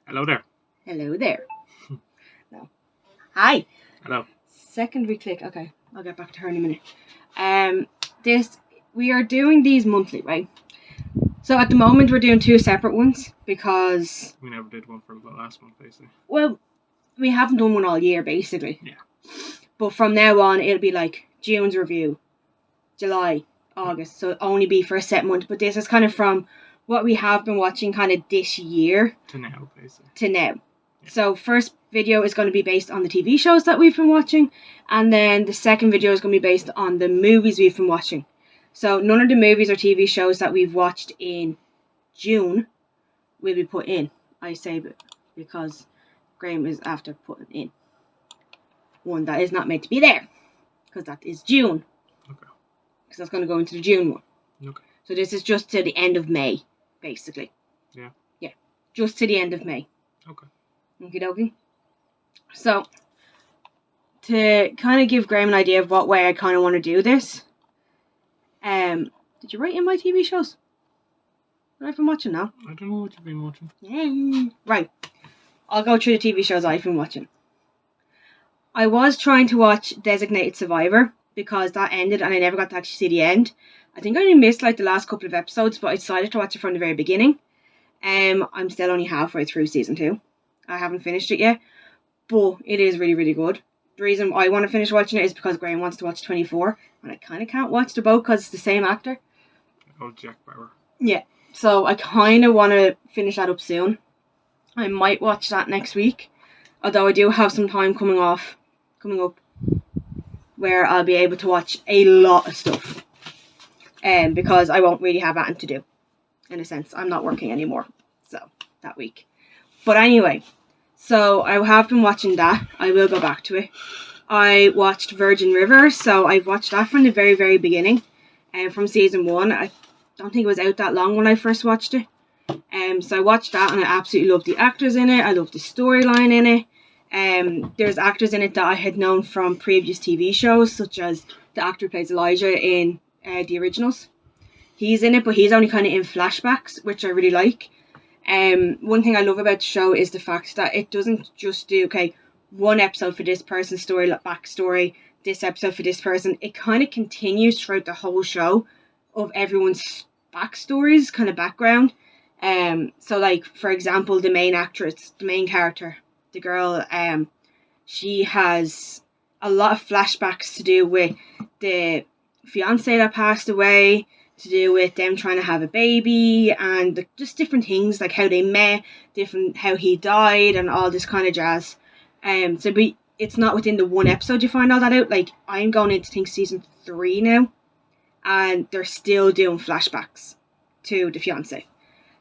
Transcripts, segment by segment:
Hello there. Hello there. No. Hi. Hello. Second we click. Okay, I'll get back to her in a minute. We are doing these monthly, right? So at the moment we're doing two separate ones because We never did one for the last month, basically. well, we haven't done one all year, basically. Yeah. But from now on, it'll be like June's review, July, August. So it'll only be for a set month. But this is kind of from what we have been watching kind of this year To now, basically. to now. Yeah. So first video is going to be based on the TV shows that we've been watching, and then the second video is going to be based on the movies we've been watching. So none of the movies or TV shows that we've watched in June will be put in. I say because Graham is after putting in one that is not meant to be there, because that is June. Okay. Because that's going to go into the June one. Okay. So this is just to the end of May, basically. Yeah. Yeah, just to the end of May. Okay. Okie dokie. So, to kind of give Graham an idea of what way I kind of want to do this, did you write in my TV shows that I've been watching now? I don't know what you've been watching. Yay. Right. I'll go through the TV shows I've been watching. I was trying to watch Designated Survivor because that ended and I never got to actually see the end. I think I only missed like the last couple of episodes, but I decided to watch it from the very beginning. I'm still only halfway through season 2. I haven't finished it yet, but it is really, really good. The reason I want to finish watching it is because Graham wants to watch 24, and I kind of can't watch the both because it's the same actor. Oh, Jack Bauer. Yeah, so I kind of want to finish that up soon. I might watch that next week, although I do have some time coming up, where I'll be able to watch a lot of stuff, because I won't really have anything to do. In a sense, I'm not working anymore, so that week. But anyway, so I have been watching that. I will go back to it. I watched Virgin River, so I've watched that from the very, very beginning, from season 1. I don't think it was out that long when I first watched it. So I watched that and I absolutely loved the actors in it. I loved the storyline in it. There's actors in it that I had known from previous TV shows, such as the actor who plays Elijah in the originals. He's in it, but he's only kind of in flashbacks, which I really like. One thing I love about the show is the fact that it doesn't just do, one episode for this person's story, backstory, this episode for this person. It kind of continues throughout the whole show of everyone's backstories, kind of background. So like, for example, the main actress, the main character, the girl, she has a lot of flashbacks to do with the fiance that passed away, to do with them trying to have a baby, and just different things, like how they met, how he died, and all this kind of jazz. It's not within the one episode you find all that out. Like, I'm going into season 3 now, and they're still doing flashbacks to the fiance.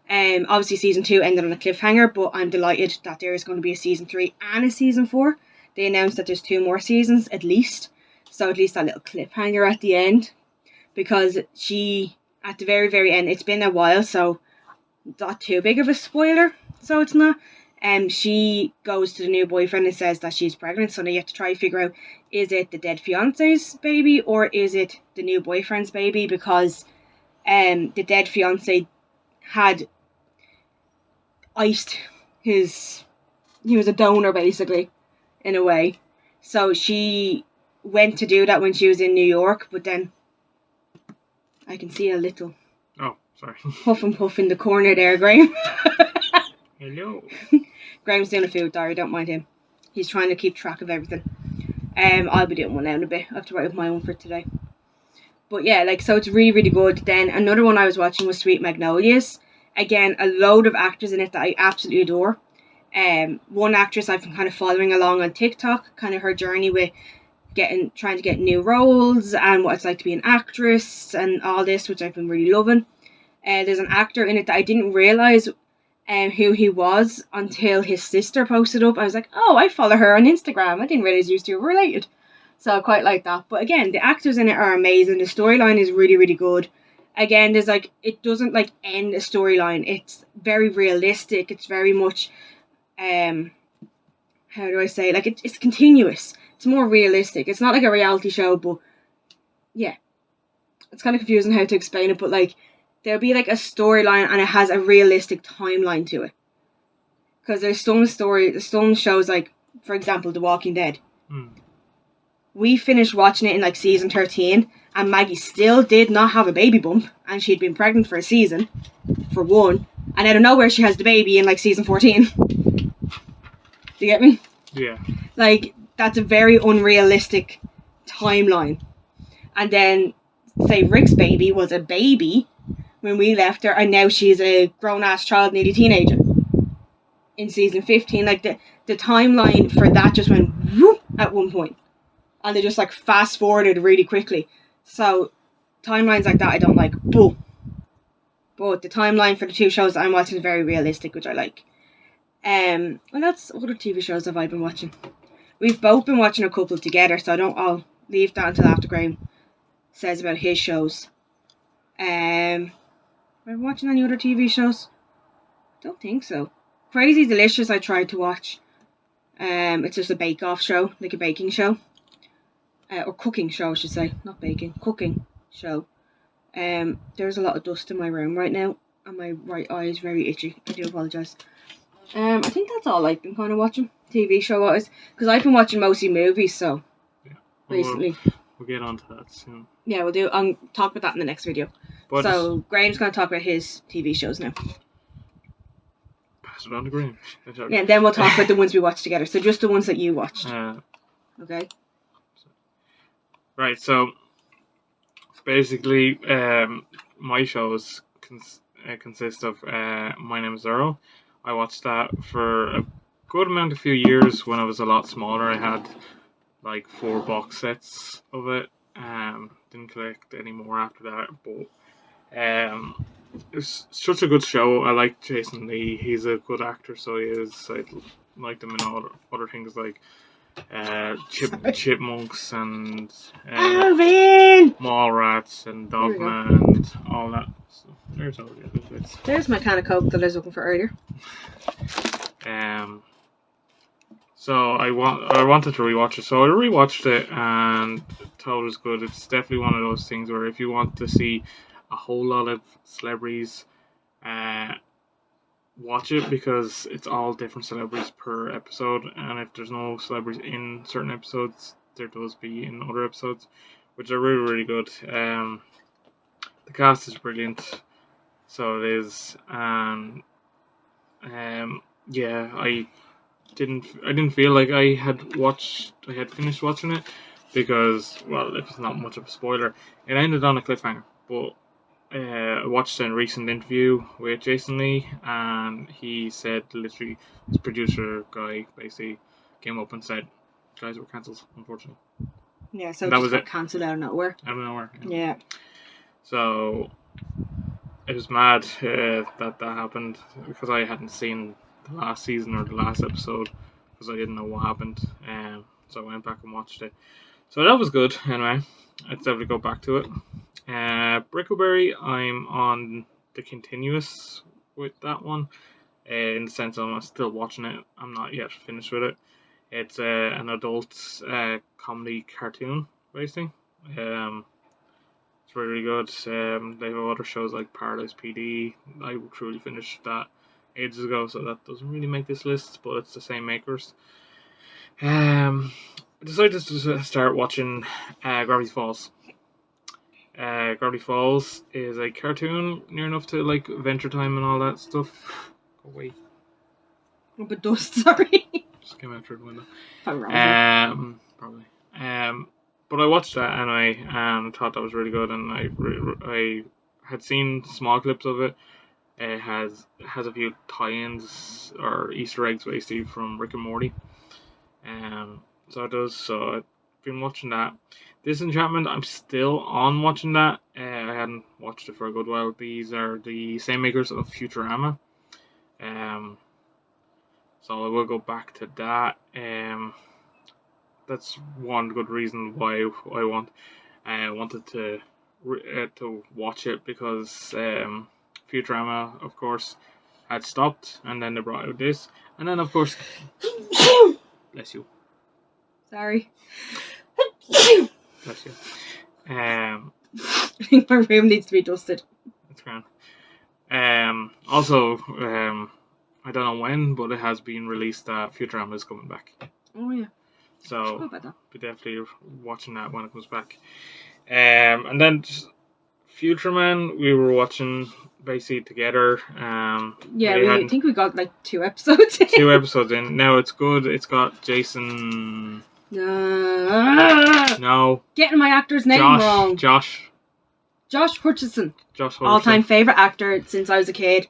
Obviously season 2 ended on a cliffhanger, but I'm delighted that there is going to be a season 3 and a season 4. They announced that there's 2 more seasons at least, so at least that little cliffhanger at the end. Because she, at the very, very end, it's been a while, so not too big of a spoiler, so it's not. She goes to the new boyfriend and says that she's pregnant, so they have to try to figure out, is it the dead fiance's baby or is it the new boyfriend's baby? Because the dead fiance had iced he was a donor basically, in a way. So she went to do that when she was in New York, but then I can see a little huff and puff in the corner there, Graham. Hello. Graham's doing a food diary, don't mind him. He's trying to keep track of everything. I'll be doing one now in a bit. I have to write up my own for today. But yeah, so it's really, really good. Then another one I was watching was Sweet Magnolias. Again, a load of actors in it that I absolutely adore. One actress I've been kind of following along on TikTok, kind of her journey with trying to get new roles and what it's like to be an actress and all this, which I've been really loving. There's an actor in it that I didn't realise who he was until his sister posted up. I was like, oh, I follow her on Instagram. I didn't realise you two were related. So I quite like that. But again, the actors in it are amazing. The storyline is really, really good. Again, there's it doesn't end a storyline. It's very realistic. It's very much, how do I say, it's continuous. It's more realistic. It's not like a reality show, but yeah. It's kind of confusing how to explain it, but there'll be a storyline and it has a realistic timeline to it. Because there's some shows like, for example, The Walking Dead. We finished watching it in like season 13, and Maggie still did not have a baby bump, and she'd been pregnant for a season, for one, and out of nowhere she has the baby in like season 14. Do you get me? Yeah. Like, that's a very unrealistic timeline. And then, say Rick's baby was a baby when we left her, and now she's a grown-ass child, nearly teenager. In season 15, like the timeline for that just went whoop at one point. And they just like fast forwarded really quickly. So timelines like that I don't like. But the timeline for the two shows that I'm watching is very realistic, which I like. Well, that's other TV shows have I been watching. We've both been watching a couple together, so I'll leave that until after Graham says about his shows. Am I watching any other TV shows? Don't think so. Crazy Delicious I tried to watch. It's just a bake-off show, like a baking show. Or cooking show, I should say. Not baking. Cooking show. There's a lot of dust in my room right now, and my right eye is very itchy. I do apologise. I think that's all I've been kind of watching, TV show-wise. Because I've been watching mostly movies, so... Yeah. Recently. We'll get on to that soon. Yeah, we'll do. I'll talk about that in the next video. But so, Graham's going to talk about his TV shows now. Pass it on to Graham. Yeah, and then we'll talk about the ones we watched together. So, just the ones that you watched. Okay? Right, so basically, my shows consist of My Name is Earl. I watched that for a good amount of few years when I was a lot smaller. I had like 4 box sets of it. Didn't collect any more after that, but it's such a good show. I like Jason Lee. He's a good actor, so he is. I liked him in other things like Chipmunks and Mallrats and Dogman and all that stuff. There's all the other bits. There's my can of Coke that I was looking for earlier. So I wanted to rewatch it, so I rewatched it and thought it was good. It's definitely one of those things where if you want to see a whole lot of celebrities, watch it, because it's all different celebrities per episode, and if there's no celebrities in certain episodes, there does be in other episodes, which are really, really good. The cast is brilliant, so it is, and yeah, I didn't feel like I had finished watching it, because, well, if it's not much of a spoiler, it ended on a cliffhanger, but I watched a recent interview with Jason Lee, and he said literally his producer guy basically came up and said, guys, we're cancelled, unfortunately. Yeah, so that was it. Cancelled out of nowhere. Out of nowhere. Yeah. So it was mad that happened, because I hadn't seen the last season or the last episode, because I didn't know what happened. So I went back and watched it. So that was good. Anyway, I'd definitely go back to it. Brickleberry, I'm on the continuous with that one, in the sense I'm still watching it. I'm not yet finished with it. It's an adult comedy cartoon, basically. It's really good. They have other shows like Paradise PD. I truly finished that ages ago, so that doesn't really make this list, but it's the same makers. I decided to start watching Gravity Falls. Gravity Falls is a cartoon near enough to like Adventure Time and all that stuff. Go away. Oh, but dust, sorry. Just came out through the window. Probably. But I watched that anyway and thought that was really good, and I had seen small clips of it. It has a few tie-ins or Easter eggs basically from Rick and Morty. So it does. So I've been watching that. Disenchantment, I'm still on watching that. I hadn't watched it for a good while. These are the same makers of Futurama. So I will go back to that. That's one good reason why I wanted to watch it, because Futurama, of course, had stopped, and then they brought out this, and then of course, bless you. Sorry. Bless you. I think my room needs to be dusted. That's grand. Also, I don't know when, but it has been released that Futurama is coming back. Oh yeah. So How about that? be definitely watching that when it comes back. And then Futureman, we were watching basically together. Yeah, we I had think we got like 2 episodes. 2 episodes in. Now it's good. It's got Jason. No. No. Getting my actor's name wrong. Josh Hutcherson. Hutcherson. All-time favourite actor since I was a kid.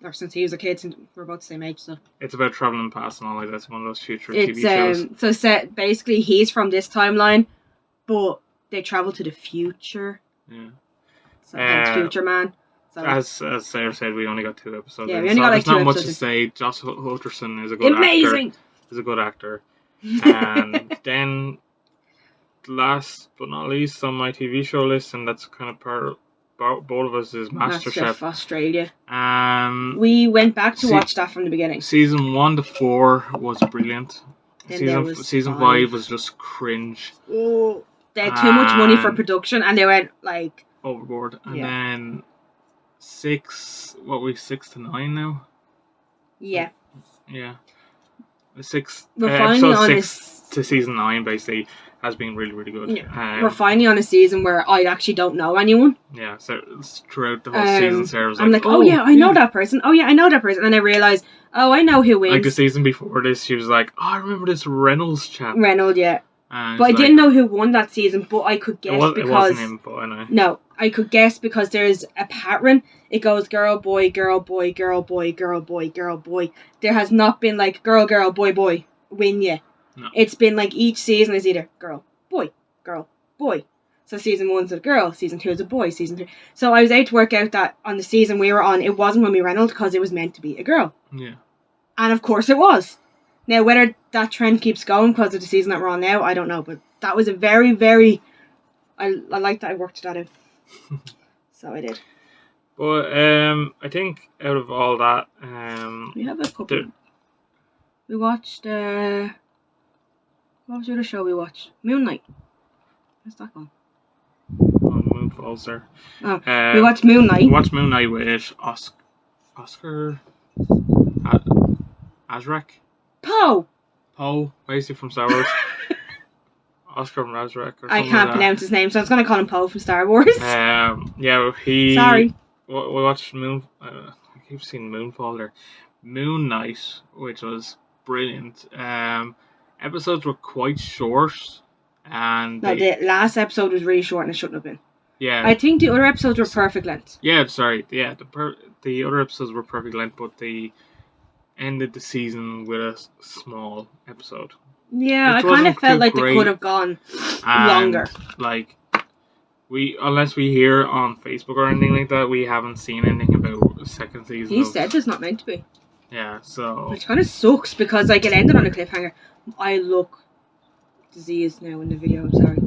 Or since he was a kid, since we're about the same age, so. It's about travelling past and all like that. It's one of those future TV shows. So basically he's from this timeline, but they travel to the future. Yeah. So hence Future Man. So. As Sarah said, we only got 2 episodes. Yeah, we only got like 2 there's not episodes. much to say. Josh Hutcherson is a good Amazing! actor. He's a good actor. And then, last but not least on my TV show list, and that's kind of part of both of us, is MasterChef Australia. We went back to watch that from the beginning. Season 1 to 4 was brilliant. Then season 5 was just cringe. Oh, they had too much money for production, and they went like overboard. And then 6 to 9 now. Yeah. Yeah. The 6 We're finally on 6 to season 9 basically has been really, really good. Yeah. We're finally on a season where I actually don't know anyone. Yeah, so throughout the whole season, Sarah was I'm like, oh yeah, I know that person. Oh yeah, I know that person. And I realise, oh, I know who wins. Like the season before this, she was like, oh, I remember this Reynolds chap. Reynolds, yeah. But I didn't know who won that season, but I could guess because... It wasn't him, but I know. No, I could guess because there's a pattern. It goes girl, boy, girl, boy, girl, boy, girl, boy, girl, boy. There has not been like girl, girl, boy, boy, win ya. No. It's been like each season is either girl, boy, girl, boy. So season 1's a girl, season 2 is a boy, season 3. So I was able to work out that on the season we were on, it wasn't Mummy Reynolds because it was meant to be a girl. Yeah. And of course it was. Now, whether that trend keeps going because of the season that we're on now, I don't know. But that was a very, very... I like that I worked that out. So I did. But I think out of all that... we have a couple. We watched... what was the other show we watched? Moonlight. Where's that gone? Oh, Moonfall's there. Oh, we watched Moonlight. We watched Moonlight with Oscar... Azrak? Poe, basically from Star Wars. Oscar from Azrak. I can't pronounce his name, so I was going to call him Poe from Star Wars. Yeah, he... Sorry. We watched I keep seeing Moonfall there. Moon Knight, which was brilliant. Episodes were quite short, and the last episode was really short and it shouldn't have been. Yeah, I think the other episodes were perfect length. Yeah, sorry. Yeah, the other episodes were perfect length, but they ended the season with a small episode. Yeah, I kind of felt like they could have gone longer. Like, unless we hear on Facebook or anything like that, we haven't seen anything about the second season. He said it's not meant to be. Yeah, so... Which kind of sucks, because like it ended on a cliffhanger. I look diseased now in the video, I'm sorry.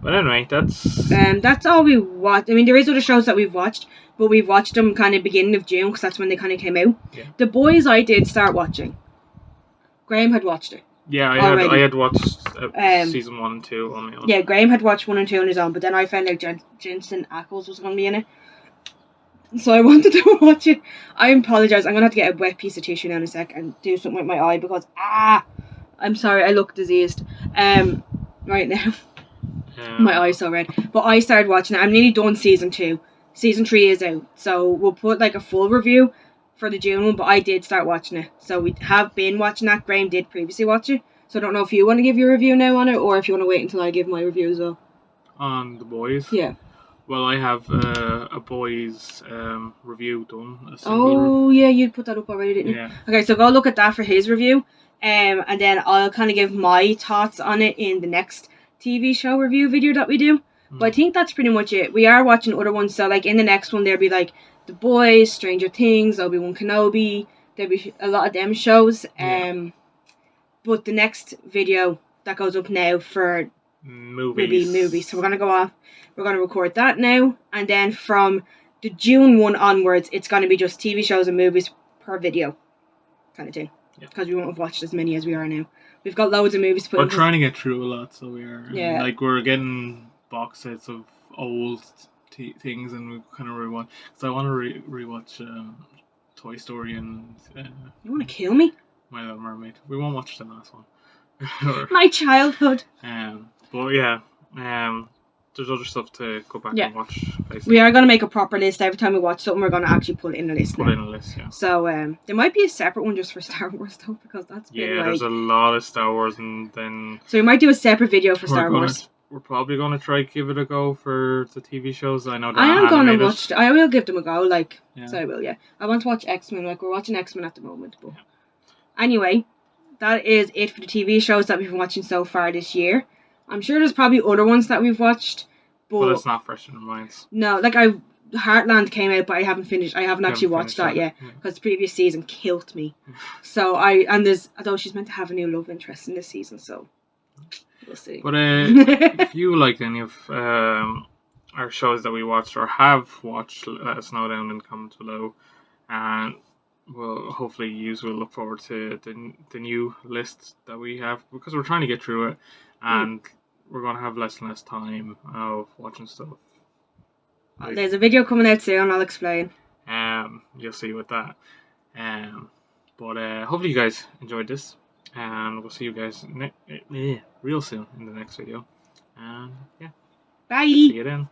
But anyway, that's all we watched. I mean, there is other shows that we've watched, but we've watched them kind of beginning of June, because that's when they kind of came out. Yeah. The Boys I did start watching. Graham had watched it. Yeah, I had watched season 1 and 2 on my own. Yeah, Graham had watched 1 and 2 on his own, but then I found out Jensen Ackles was going to be in it. So I wanted to watch it. I apologise. I'm going to have to get a wet piece of tissue now in a sec and do something with my eye because, I'm sorry, I look diseased. Right now. My eye's so red. But I started watching it. I'm nearly done season 2. Season 3 is out. So we'll put like a full review for the June one, but I did start watching it. So we have been watching that. Graham did previously watch it. So I don't know if you want to give your review now on it or if you want to wait until I give my review as well. On The Boys? Yeah. Well, I have a Boys review done. Yeah, you'd put that up already, didn't you? Yeah. Okay, so go look at that for his review. And then I'll kind of give my thoughts on it in the next TV show review video that we do. But I think that's pretty much it. We are watching other ones, so like in the next one there'll be like The Boys, Stranger Things, Obi-Wan Kenobi. There'll be a lot of them shows. But the next video that goes up now for movies. So we're gonna go off. We're gonna record that now, and then from the June one onwards, it's gonna be just TV shows and movies per video, kind of thing. Because we won't have watched as many as we are now. We've got loads of movies to put. We're trying to get through a lot, so we are. Yeah. Like we're getting box sets of old things, and we kind of rewatch. So I want to rewatch Toy Story and You want to kill me? My Little Mermaid. We won't watch the last one. My childhood. But yeah, there's other stuff to go back and watch. Basically. We are going to make a proper list. Every time we watch something, we're going to actually put it in a list. Put it in a list, yeah. So there might be a separate one just for Star Wars though, because that's been there's a lot of Star Wars, and then so we might do a separate video for Star Wars. We're probably going to try give it a go for the TV shows. I know I am going to watch. I will give them a go. So I will. Yeah, I want to watch X-Men. We're watching X-Men at the moment. But anyway, that is it for the TV shows that we've been watching so far this year. I'm sure there's probably other ones that we've watched, but it's not fresh in our minds. No, Heartland came out, but I haven't finished. I haven't actually watched that yet because the previous season killed me. So although she's meant to have a new love interest in this season, so we'll see. But if you like any of our shows that we watched or have watched, let us know down in the comments below, and well, hopefully you will look forward to the new list that we have, because we're trying to get through it, and we're going to have less and less time of watching stuff. There's a video coming out soon, I'll explain. You'll see with that. But hopefully you guys enjoyed this, and we'll see you guys real soon in the next video. And yeah, bye. See you then.